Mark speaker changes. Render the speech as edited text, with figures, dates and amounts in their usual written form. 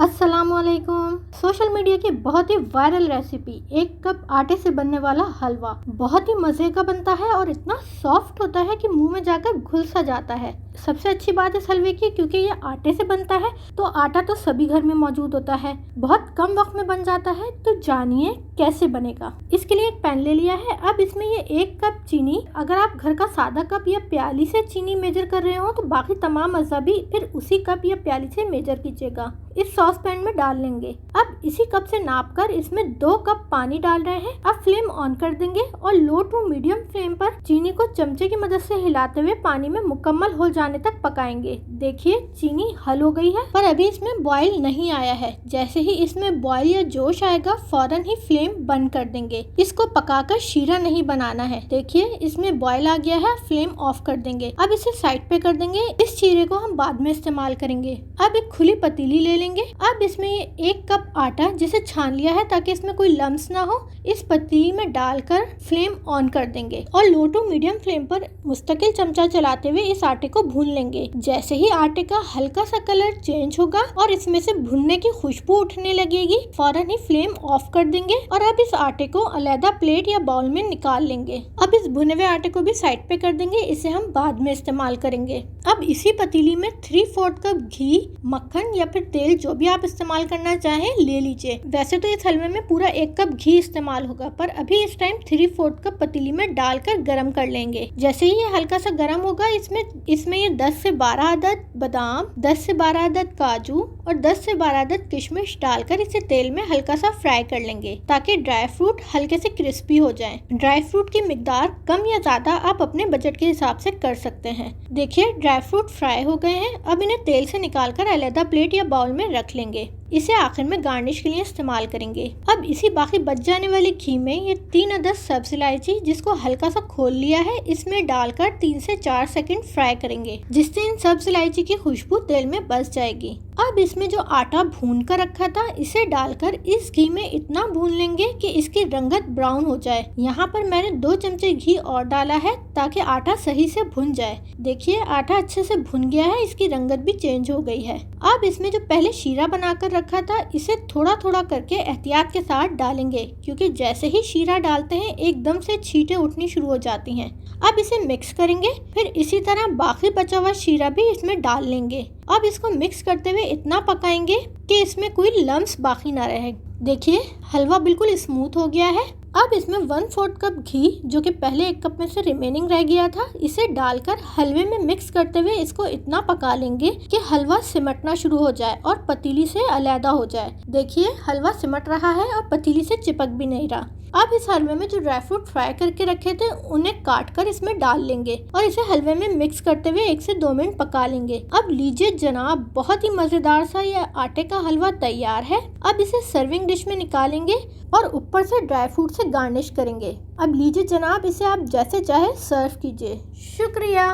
Speaker 1: अस्सलामुअलैकुम। Social media की बहुत ही वायरल रेसिपी 1 कप आटे से बनने वाला हलवा बहुत ही मज़े का बनता है और इतना सॉफ्ट होता है कि मुंह में जाकर घुल सा जाता है। सबसे अच्छी बात इस हलवे की क्योंकि ये आटे से बनता है तो आटा तो सभी घर में मौजूद होता है, बहुत कम वक्त में बन जाता है। तो जानिए कैसे बनेगा। इसके लिए एक पैन ले लिया है। अब इसमें ये 1 कप चीनी, अगर आप घर का सादा कप या प्याली से चीनी मेजर कर रहे हो तो बाकी तमाम अज़ा भी फिर उसी कप या प्याली से मेजर कीजिएगा। इस सॉस पैन में डाल लेंगे। अब इसी कप से नापकर इसमें 2 कप पानी डाल रहे हैं। अब फ्लेम ऑन कर देंगे और लो टू मीडियम फ्लेम पर चीनी को चमचे की मदद से हिलाते हुए पानी में मुकम्मल हो जाने तक पकाएंगे। देखिए चीनी हल हो गई है पर अभी इसमें बॉयल नहीं आया है। जैसे ही इसमें बॉयल या जोश आएगा फौरन ही फ्लेम बंद कर देंगे। इसको पकाकर शीरा नहीं बनाना है। देखिए इसमें बॉयल आ गया है, फ्लेम ऑफ कर देंगे। अब इसे साइड पे कर देंगे। इस शीरे को हम बाद में इस्तेमाल करेंगे। अब एक खुली पतीली ले लेंगे। अब इसमें ये 1 कप आटा जिसे छान लिया है ताकि इसमें कोई लम्स ना हो, इस पतीली में डालकर फ्लेम ऑन कर देंगे और लो टू मीडियम फ्लेम पर मुस्तकिल चमचा चलाते हुए इस आटे को भून लेंगे। जैसे ही आटे का हल्का सा कलर चेंज होगा और इसमें से भुनने की खुशबू उठने लगेगी फौरन ही फ्लेम ऑफ कर देंगे और अब इस आटे को अलग प्लेट या बाउल में निकाल लेंगे। अब इस भुने हुए आटे को भी साइड पे कर देंगे, इसे हम बाद में इस्तेमाल करेंगे। अब इसी पतीली में 3/4 कप घी, मक्खन या फिर तेल जो भी आप इस्तेमाल करना चाहें ले लीजिए। वैसे तो इस हलवे में पूरा 1 कप घी इस्तेमाल होगा पर अभी इस टाइम 3/4 कप पतीली में डालकर गरम कर लेंगे। जैसे ही ये हल्का सा गरम होगा इसमें ये 10 से 12 अदद बादाम, 10 से 12 अदद काजू और 10 से 12 अदद किशमिश डालकर इसे तेल में हल्का सा फ्राई कर लेंगे ताकि ड्राई फ्रूट हल्के से क्रिस्पी हो जाएं। ड्राई फ्रूट की मिकदार कम या ज्यादा आप अपने बजट के हिसाब से कर सकते हैं। देखिए ड्राई फ्रूट फ्राई हो गए हैं। अब इन्हें तेल से निकालकर अलग प्लेट या बाउल में रख लेंगे। इसे आखिर में गार्निश के लिए इस्तेमाल करेंगे। अब इसी बाकी बच जाने वाली घी में ये 3 अदद सब्ज इलायची जिसको हल्का सा खोल लिया है इसमें डालकर 3 से 4 सेकंड फ्राई करेंगे, जिससे इन सब्ज इलायची की खुशबू तेल में बस जाएगी। अब इसमें जो आटा भून कर रखा था इसे डालकर इस घी में इतना भून लेंगे कि इसकी रंगत ब्राउन हो जाए। यहाँ पर मैंने 2 चमचे घी और डाला है ताकि आटा सही से भुन जाए। देखिए आटा अच्छे से भुन गया है, इसकी रंगत भी चेंज हो गई है। अब इसमें जो पहले शीरा बनाकर रखा था इसे थोड़ा थोड़ा करके एहतियात के साथ डालेंगे क्योंकि जैसे ही शीरा डालते हैं एकदम से छींटे उठनी शुरू हो जाती हैं। अब इसे मिक्स करेंगे, फिर इसी तरह बाकी बचा हुआ शीरा भी इसमें डाल लेंगे। अब इसको मिक्स करते हुए इतना पकाएंगे कि इसमें कोई लम्स बाकी ना रहे। देखिए हलवा बिल्कुल स्मूथ हो गया है। अब इसमें 1/4 कप घी जो कि पहले 1 कप में से रिमेनिंग रह गया था इसे डालकर हलवे में मिक्स करते हुए इसको इतना पका लेंगे कि हलवा सिमटना शुरू हो जाए और पतीली से अलहदा हो जाए। देखिए हलवा सिमट रहा है और पतीली से चिपक भी नहीं रहा। अब इस हलवे में जो ड्राई फ्रूट फ्राई करके रखे थे उन्हें काट कर इसमें डाल लेंगे और इसे हलवे में मिक्स करते हुए 1 से 2 मिनट पका लेंगे। अब लीजिए जनाब, बहुत ही मजेदार सा ये आटे का हलवा तैयार है। अब इसे सर्विंग डिश में निकालेंगे और ऊपर से ड्राई फ्रूट से गार्निश करेंगे। अब लीजिए जनाब, इसे आप जैसे चाहे सर्व कीजिए। शुक्रिया।